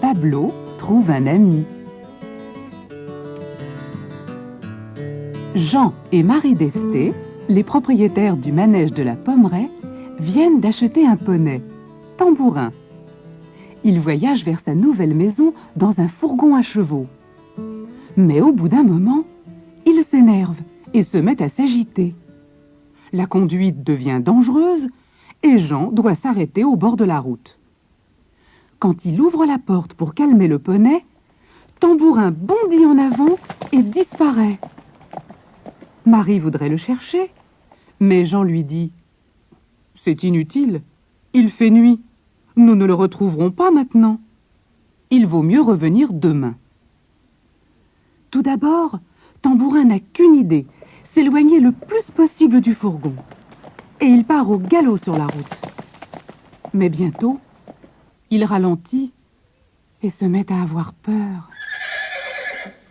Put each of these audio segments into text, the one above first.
Pablo trouve un ami. Jean et Marie d'Este, les propriétaires du manège de la Pommeraye, viennent d'acheter un poney, Tambourin. Il voyage vers sa nouvelle maison dans un fourgon à chevaux. Mais au bout d'un moment, il s'énerve et se met à s'agiter. La conduite devient dangereuse et Jean doit s'arrêter au bord de la route. Quand il ouvre la porte pour calmer le poney, Tambourin bondit en avant et disparaît. Marie voudrait le chercher, mais Jean lui dit « C'est inutile, il fait nuit, nous ne le retrouverons pas maintenant. Il vaut mieux revenir demain. » Tout d'abord, Tambourin n'a qu'une idée, s'éloigner le plus possible du fourgon. Et il part au galop sur la route. Mais bientôt, il ralentit et se met à avoir peur.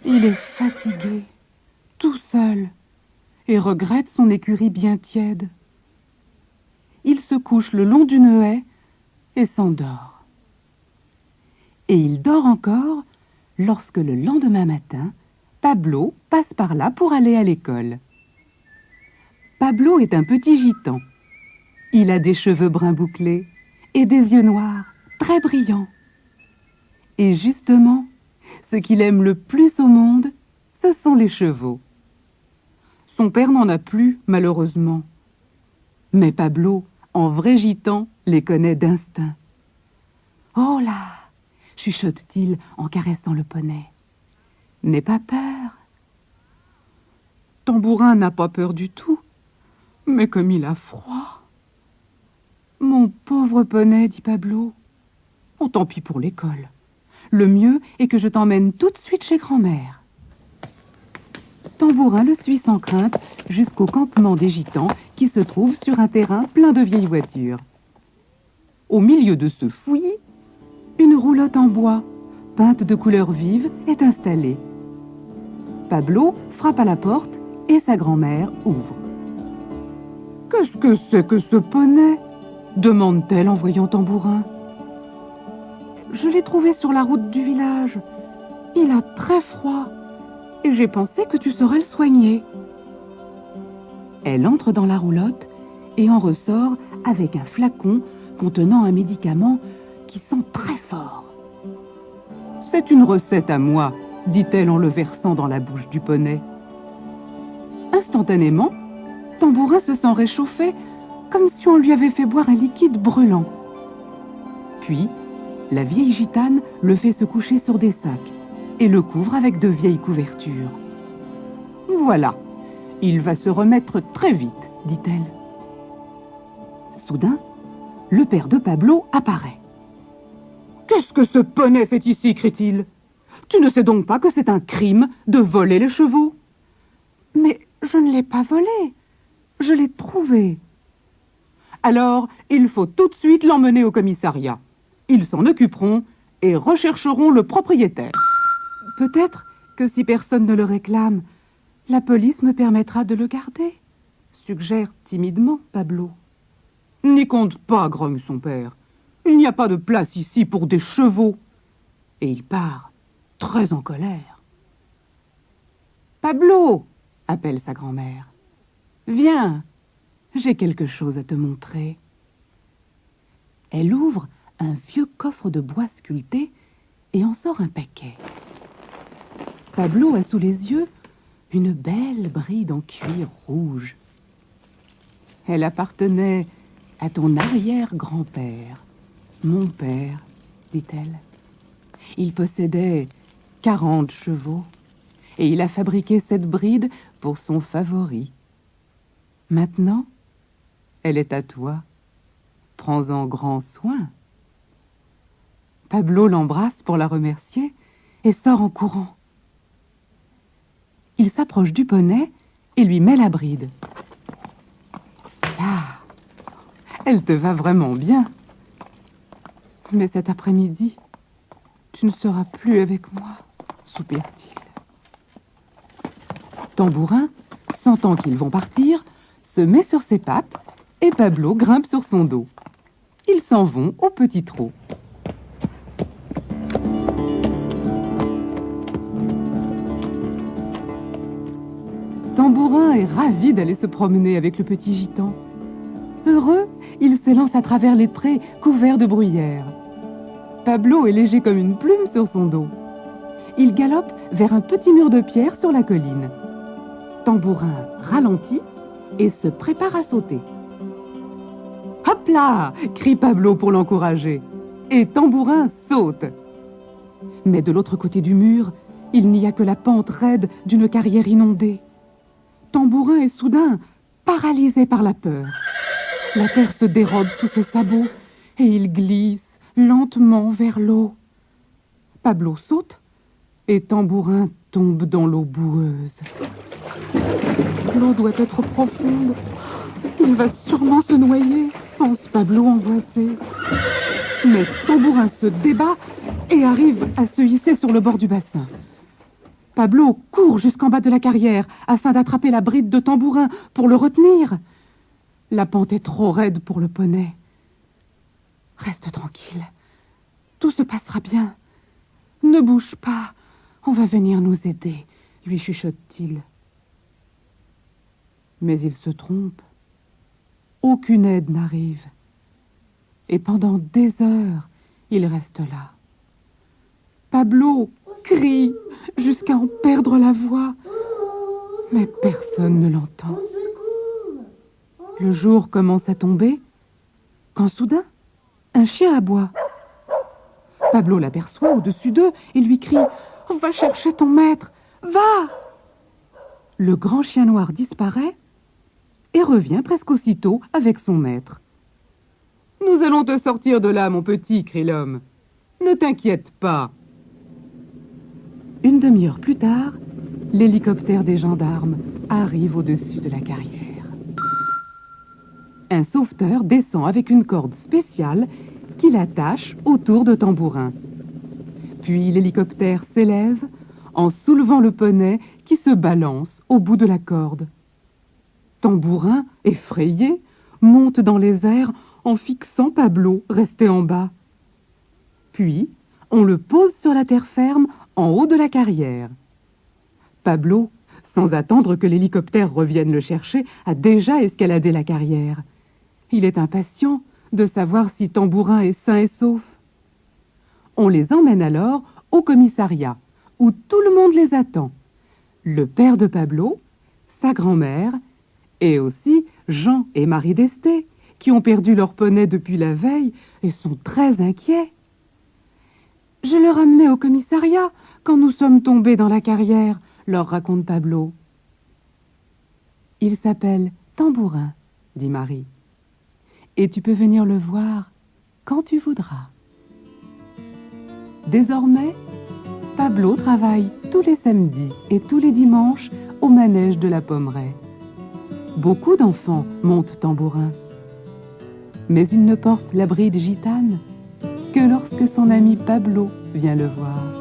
Il est fatigué, tout seul, et regrette son écurie bien tiède. Il se couche le long d'une haie et s'endort. Et il dort encore lorsque le lendemain matin, Pablo passe par là pour aller à l'école. Pablo est un petit gitan. Il a des cheveux bruns bouclés et des yeux noirs, très brillants. Et justement, ce qu'il aime le plus au monde, ce sont les chevaux. Son père n'en a plus, malheureusement. Mais Pablo, en vrai gitan, les connaît d'instinct. « Oh là !» chuchote-t-il en caressant le poney. « N'aie pas peur. » Tambourin n'a pas peur du tout, mais comme il a froid. « Mon pauvre poney, dit Pablo. Oh, tant pis pour l'école. Le mieux est que je t'emmène tout de suite chez grand-mère. » Tambourin le suit sans crainte jusqu'au campement des gitans qui se trouve sur un terrain plein de vieilles voitures. Au milieu de ce fouillis, une roulotte en bois, peinte de couleurs vives, est installée. Pablo frappe à la porte et sa grand-mère ouvre. « Qu'est-ce que c'est que ce poney ?» demande-t-elle en voyant Tambourin. « Je l'ai trouvé sur la route du village. Il a très froid et j'ai pensé que tu saurais le soigner. » Elle entre dans la roulotte et en ressort avec un flacon contenant un médicament qui sent très fort. « C'est une recette à moi, » dit-elle en le versant dans la bouche du poney. Instantanément, Tambourin se sent réchauffé comme si on lui avait fait boire un liquide brûlant. Puis, la vieille gitane le fait se coucher sur des sacs et le couvre avec de vieilles couvertures. « Voilà, il va se remettre très vite, » dit-elle. Soudain, le père de Pablo apparaît. « Qu'est-ce que ce poney fait ici ?» crie-t-il. « Tu ne sais donc pas que c'est un crime de voler les chevaux ?»« Mais je ne l'ai pas volé, je l'ai trouvé. »« Alors, il faut tout de suite l'emmener au commissariat. Ils s'en occuperont et rechercheront le propriétaire. Peut-être que si personne ne le réclame, la police me permettra de le garder, » suggère timidement Pablo. « N'y compte pas, grogne son père. Il n'y a pas de place ici pour des chevaux. » Et il part, très en colère. « Pablo !» appelle sa grand-mère. « Viens, j'ai quelque chose à te montrer. » Elle ouvre un vieux coffre de bois sculpté et en sort un paquet. Pablo a sous les yeux une belle bride en cuir rouge. « Elle appartenait à ton arrière-grand-père, mon père, » dit-elle. « Il possédait 40 chevaux et il a fabriqué cette bride pour son favori. Maintenant, elle est à toi. Prends-en grand soin. » Pablo l'embrasse pour la remercier et sort en courant. Il s'approche du poney et lui met la bride. « Ah, elle te va vraiment bien. Mais cet après-midi, tu ne seras plus avec moi, » soupire-t-il. Tambourin, sentant qu'ils vont partir, se met sur ses pattes et Pablo grimpe sur son dos. Ils s'en vont au petit trot. Tambourin est ravi d'aller se promener avec le petit gitan. Heureux, il s'élance à travers les prés couverts de bruyère. Pablo est léger comme une plume sur son dos. Il galope vers un petit mur de pierre sur la colline. Tambourin ralentit et se prépare à sauter. « Hop là !» crie Pablo pour l'encourager. Et Tambourin saute. Mais de l'autre côté du mur, il n'y a que la pente raide d'une carrière inondée. Tambourin est soudain paralysé par la peur. La terre se dérobe sous ses sabots et il glisse lentement vers l'eau. Pablo saute et Tambourin tombe dans l'eau boueuse. L'eau doit être profonde. Il va sûrement se noyer, pense Pablo angoissé. Mais Tambourin se débat et arrive à se hisser sur le bord du bassin. Pablo court jusqu'en bas de la carrière afin d'attraper la bride de Tambourin pour le retenir. La pente est trop raide pour le poney. « Reste tranquille, tout se passera bien. Ne bouge pas, on va venir nous aider, » lui chuchote-t-il. Mais il se trompe. Aucune aide n'arrive. Et pendant des heures, il reste là. Pablo crie jusqu'à en perdre la voix, mais personne ne l'entend. Le jour commence à tomber, quand soudain, un chien aboie. Pablo l'aperçoit au-dessus d'eux et lui crie « Va chercher ton maître, va !» Le grand chien noir disparaît et revient presque aussitôt avec son maître. « Nous allons te sortir de là, mon petit, » crie l'homme. « Ne t'inquiète pas. » Une demi-heure plus tard, l'hélicoptère des gendarmes arrive au-dessus de la carrière. Un sauveteur descend avec une corde spéciale qu'il attache autour de Tambourin. Puis l'hélicoptère s'élève en soulevant le poney qui se balance au bout de la corde. Tambourin, effrayé, monte dans les airs en fixant Pablo resté en bas. Puis, on le pose sur la terre ferme en haut de la carrière. Pablo, sans attendre que l'hélicoptère revienne le chercher, a déjà escaladé la carrière. Il est impatient de savoir si Tambourin est sain et sauf. On les emmène alors au commissariat, où tout le monde les attend. Le père de Pablo, sa grand-mère, et aussi Jean et Marie d'Estée, qui ont perdu leur poney depuis la veille et sont très inquiets. « Je le ramenais au commissariat quand nous sommes tombés dans la carrière », leur raconte Pablo. « Il s'appelle Tambourin, » dit Marie. « Et tu peux venir le voir quand tu voudras. » Désormais, Pablo travaille tous les samedis et tous les dimanches au manège de la Pommeraye. Beaucoup d'enfants montent Tambourin. Mais il ne porte la bride gitane que lorsque son ami Pablo vient le voir.